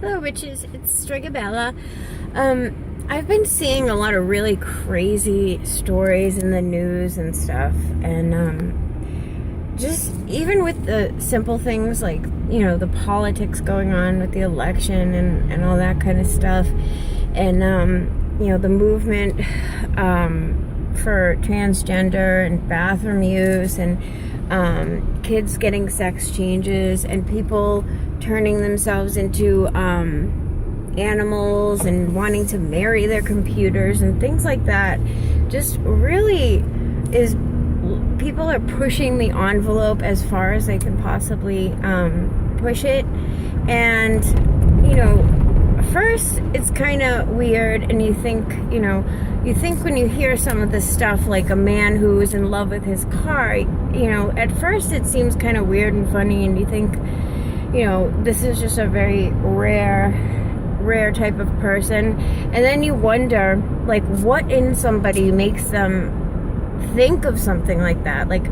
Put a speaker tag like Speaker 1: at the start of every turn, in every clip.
Speaker 1: Hello, witches. It's Strigabella. I've been seeing a lot of really crazy stories in the news and stuff, and just even with the simple things like, the politics going on with the election and all that kind of stuff, and the movement for transgender and bathroom use and kids getting sex changes and people turning themselves into animals and wanting to marry their computers and things like that. Just really people are pushing the envelope as far as they can possibly push it. And first it's kind of weird, and you think when you hear some of this stuff, like a man who is in love with his car, at first it seems kind of weird and funny, and you think, this is just a very rare type of person. And then you wonder, like, what in somebody makes them think of something like that. Like,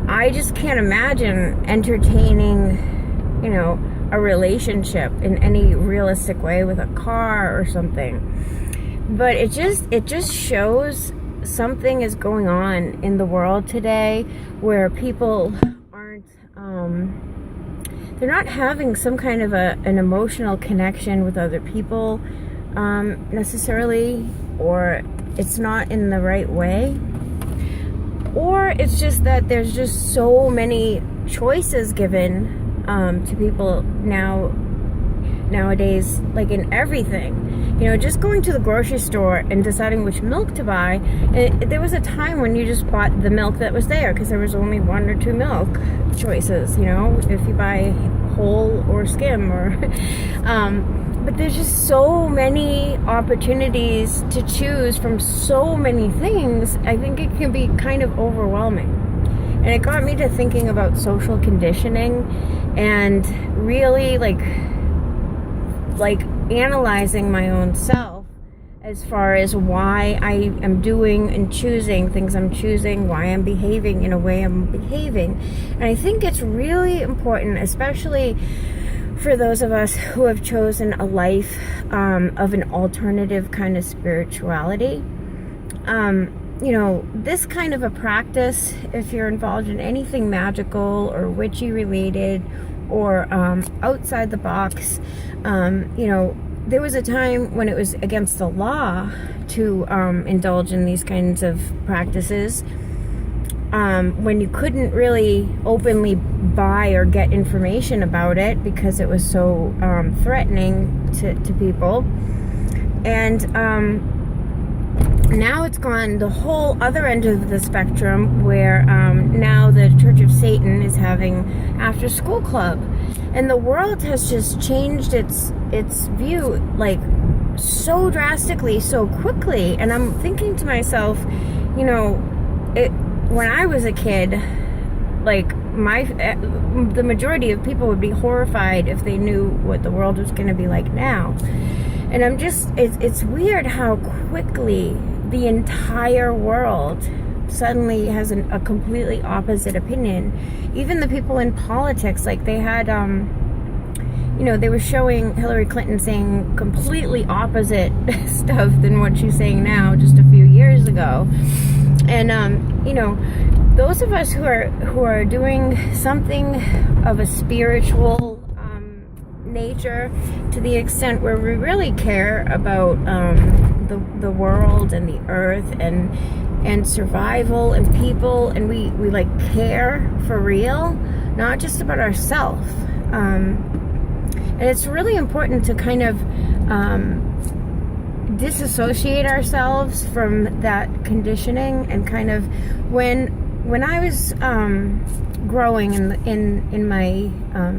Speaker 1: I just can't imagine entertaining, a relationship in any realistic way with a car or something. But it just shows something is going on in the world today where people aren't they're not having some kind of an emotional connection with other people necessarily, or it's not in the right way, or it's just that there's just so many choices given to people nowadays, like in everything. Just going to the grocery store and deciding which milk to buy. There was a time when you just bought the milk that was there because there was only one or two milk choices, if you buy whole or skim but there's just so many opportunities to choose from so many things. I think it can be kind of overwhelming. And it got me to thinking about social conditioning and really like analyzing my own self as far as why I am doing and choosing things I'm choosing, why I'm behaving in a way I'm behaving. And I think it's really important, especially for those of us who have chosen a life of an alternative kind of spirituality. This kind of a practice, if you're involved in anything magical or witchy related or outside the box, there was a time when it was against the law to indulge in these kinds of practices, when you couldn't really openly buy or get information about it because it was so threatening to people. And now it's gone the whole other end of the spectrum, where now the Church of Satan is having after school club, and the world has just changed its view like so drastically, so quickly. And I'm thinking to myself, when I was a kid, like the majority of people would be horrified if they knew what the world was going to be like now. And it's weird how quickly the entire world suddenly has a completely opposite opinion. Even the people in politics, like they had, they were showing Hillary Clinton saying completely opposite stuff than what she's saying now just a few years ago. And, those of us who are doing something of a spiritual nature, to the extent where we really care about the world and the earth and survival and people, and we like care for real, not just about ourselves. And it's really important to kind of disassociate ourselves from that conditioning. And kind of when I was growing in my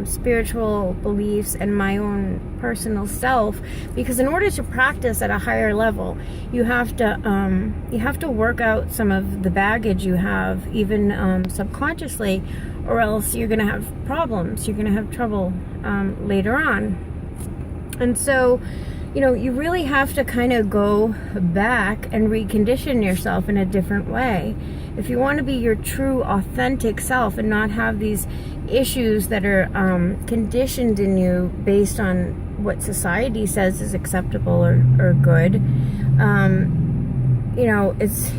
Speaker 1: spiritual beliefs and my own personal self, because in order to practice at a higher level, you have to work out some of the baggage you have, even subconsciously, or else you're going to have problems. You're going to have trouble later on. And so, you really have to kind of go back and recondition yourself in a different way. If you want to be your true, authentic self and not have these issues that are conditioned in you based on what society says is acceptable or good, you know,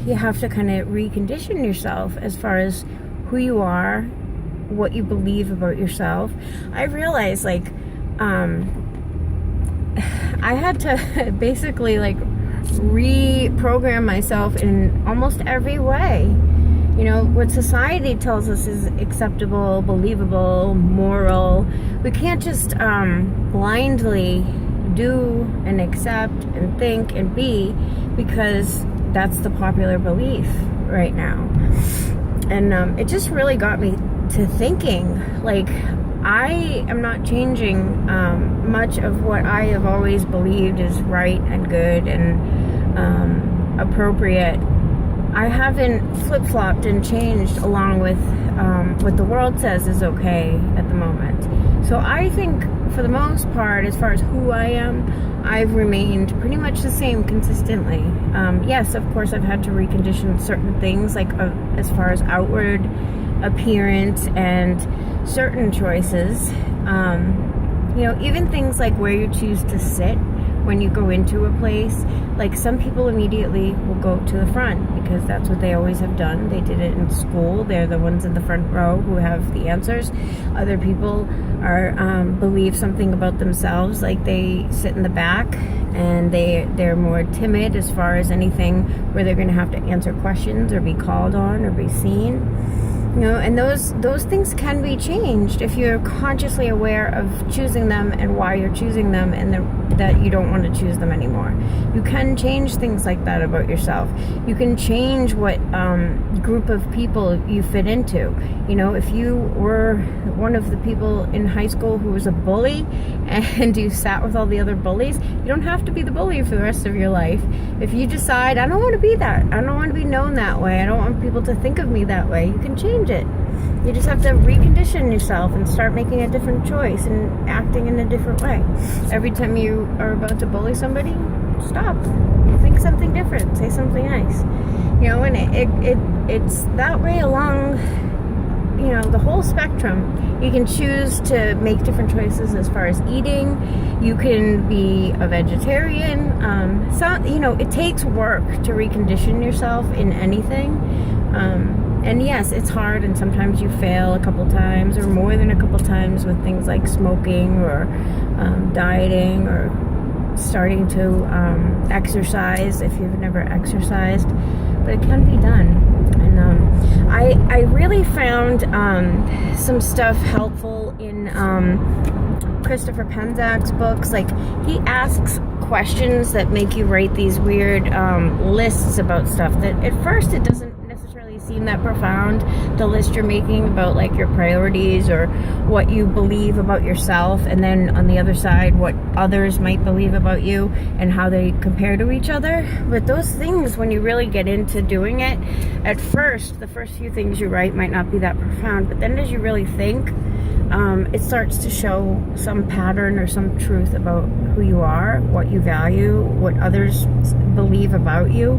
Speaker 1: you have to kind of recondition yourself as far as who you are, what you believe about yourself. I realized, like, I had to basically, like, reprogram myself in almost every way. You know, what society tells us is acceptable, believable, moral. We can't just blindly do and accept and think and be because that's the popular belief right now. And it just really got me to thinking, like, I am not changing much of what I have always believed is right and good and appropriate. I haven't flip-flopped and changed along with what the world says is okay at the moment. So I think, for the most part, as far as who I am, I've remained pretty much the same consistently. Yes, of course, I've had to recondition certain things, like as far as outward appearance and certain choices. You know, even things like where you choose to sit when you go into a place. Like, some people immediately will go to the front because that's what they always have done. They did it in school. They're the ones in the front row who have the answers. Other people are believe something about themselves, like they sit in the back and they're more timid as far as anything where they're going to have to answer questions or be called on or be seen. You know, and those things can be changed if you're consciously aware of choosing them and why you're choosing them, and that you don't want to choose them anymore. You can change things like that about yourself. You can change what group of people you fit into. You know, if you were one of the people in high school who was a bully and you sat with all the other bullies, you don't have to be the bully for the rest of your life. If you decide, I don't want to be that, I don't want to be known that way, I don't want people to think of me that way, you can change it. You just have to recondition yourself and start making a different choice and acting in a different way. Every time you are about to bully somebody, stop. Think something different. Say something nice. You know, and it's that way along, you know, the whole spectrum. You can choose to make different choices as far as eating. You can be a vegetarian. So, you know, it takes work to recondition yourself in anything. And yes, it's hard, and sometimes you fail a couple times or more than a couple times with things like smoking or dieting or starting to exercise if you've never exercised. But it can be done. And I really found some stuff helpful in Christopher Penzak's books. Like, he asks questions that make you write these weird lists about stuff that at first it doesn't necessarily seem that profound, the list you're making about, like, your priorities or what you believe about yourself, and then on the other side what others might believe about you and how they compare to each other. But those things, when you really get into doing it, at first the first few things you write might not be that profound, but then as you really think, it starts to show some pattern or some truth about who you are, what you value, what others believe about you.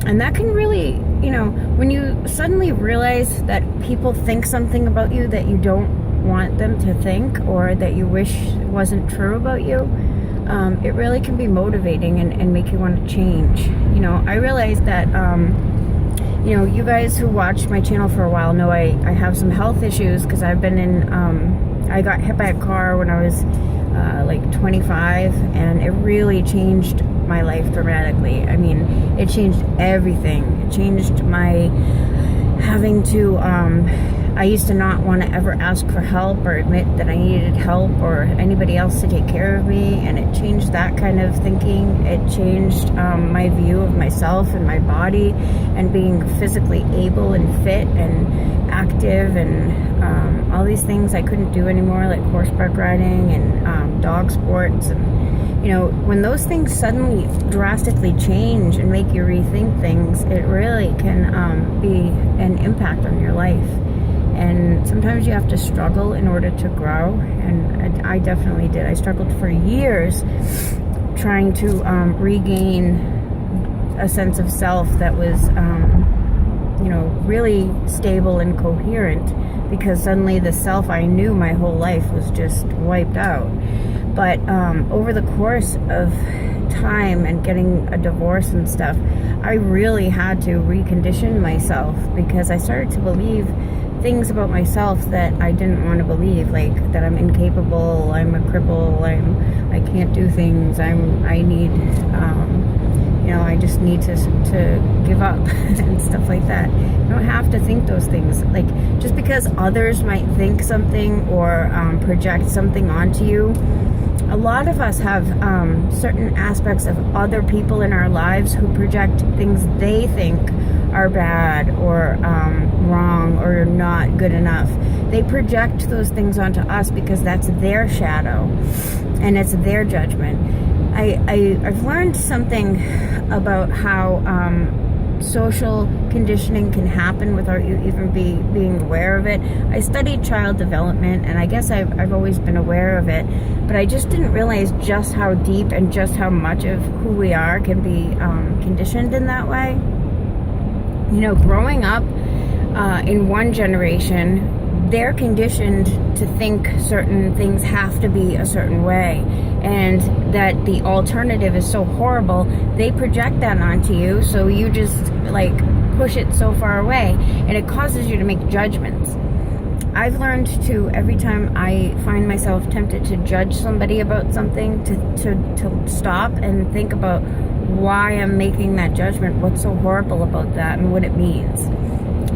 Speaker 1: And that can really, you know, when you suddenly realize that people think something about you that you don't want them to think, or that you wish wasn't true about you, it really can be motivating and make you want to change. You know, I realized that you know, you guys who watched my channel for a while know I have some health issues because I've been in, I got hit by a car when I was like 25, and it really changed my life dramatically. I mean, it changed everything. It changed my having to, I used to not want to ever ask for help or admit that I needed help or anybody else to take care of me, and it changed that kind of thinking. It changed my view of myself and my body and being physically able and fit and active, and all these things I couldn't do anymore, like horseback riding and dog sports. And, you know, when those things suddenly drastically change and make you rethink things, it really can be an impact on your life. And sometimes you have to struggle in order to grow, and I definitely did. I struggled for years trying to regain a sense of self that was, you know, really stable and coherent because suddenly the self I knew my whole life was just wiped out. But over the course of time and getting a divorce and stuff, I really had to recondition myself, because I started to believe things about myself that I didn't want to believe, like that I'm incapable, I'm a cripple, I can't do things, I need, I just need to give up and stuff like that. You don't have to think those things. Like, just because others might think something or project something onto you, a lot of us have certain aspects of other people in our lives who project things they think are bad or wrong or not good enough. They project those things onto us because that's their shadow and it's their judgment. I've learned something about how social conditioning can happen without you even being aware of it. I studied child development, and I guess I've always been aware of it, but I just didn't realize just how deep and just how much of who we are can be conditioned in that way. Growing up in one generation, they're conditioned to think certain things have to be a certain way, and that the alternative is so horrible, they project that onto you, so you just push it so far away, and it causes you to make judgments. I've learned to, every time I find myself tempted to judge somebody about something, to stop and think about why I'm making that judgment, what's so horrible about that, and what it means.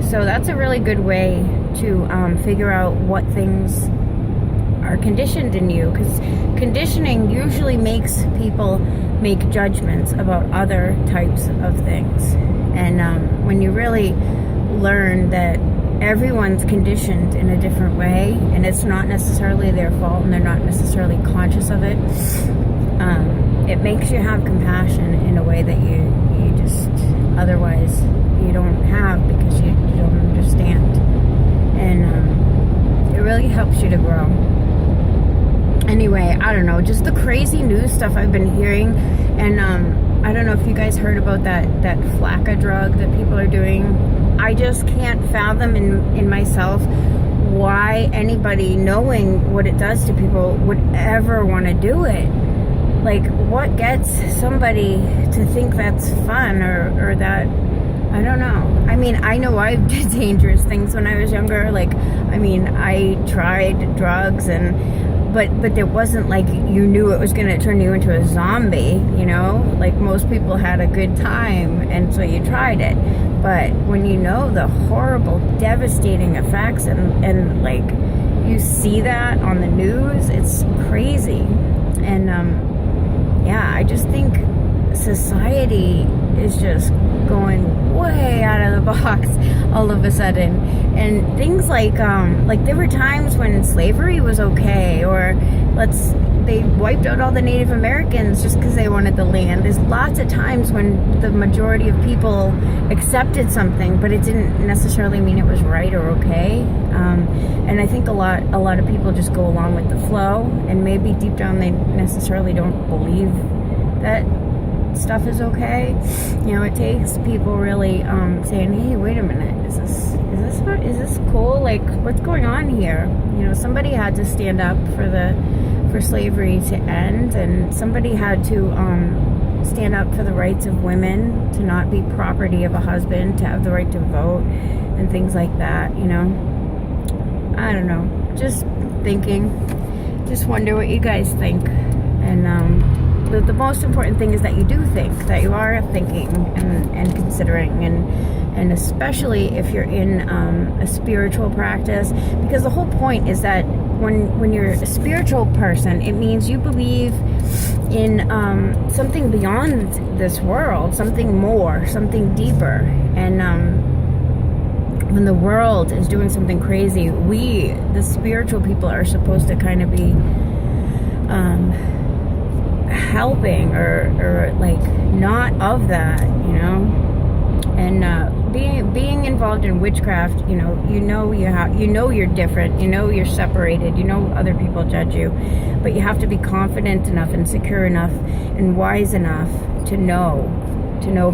Speaker 1: So that's a really good way to figure out what things are conditioned in you, because conditioning usually makes people make judgments about other types of things. And when you really learn that everyone's conditioned in a different way, and it's not necessarily their fault, and they're not necessarily conscious of it, it makes you have compassion in a way that you just otherwise you don't have, because you don't understand. And it really helps you to grow. Anyway, I don't know, just the crazy news stuff I've been hearing, and I don't know if you guys heard about that Flakka drug that people are doing. I just can't fathom in myself why anybody, knowing what it does to people, would ever want to do it. Like, what gets somebody to think that's fun or that, I don't know. I mean, I know I did dangerous things when I was younger. I tried drugs, but it wasn't like you knew it was going to turn you into a zombie, Like, most people had a good time, and so you tried it. But when you know the horrible, devastating effects, and you see that on the news, it's crazy. And I just think society is just going way out of the box all of a sudden. And things like there were times when slavery was okay, or they wiped out all the Native Americans just because they wanted the land. There's lots of times when the majority of people accepted something, but it didn't necessarily mean it was right or okay. And I think a lot of people just go along with the flow, and maybe deep down they necessarily don't believe that stuff is okay. It takes people really saying, hey, wait a minute, is this cool? Like, what's going on here? Somebody had to stand up for slavery to end, and somebody had to stand up for the rights of women to not be property of a husband, to have the right to vote and things like that. I don't know, just thinking, just wonder what you guys think. And the most important thing is that you do think, that you are thinking and considering, and especially if you're in a spiritual practice, because the whole point is that when you're a spiritual person, it means you believe in something beyond this world, something more, something deeper. And when the world is doing something crazy, we, the spiritual people, are supposed to kind of be helping or not of that, and being involved in witchcraft, you're different, you're separated, other people judge you, but you have to be confident enough and secure enough and wise enough to know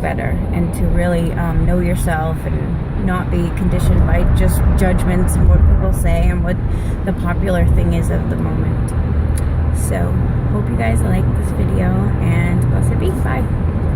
Speaker 1: better, and to really know yourself and not be conditioned by just judgments and what people say and what the popular thing is of the moment. So, hope you guys like this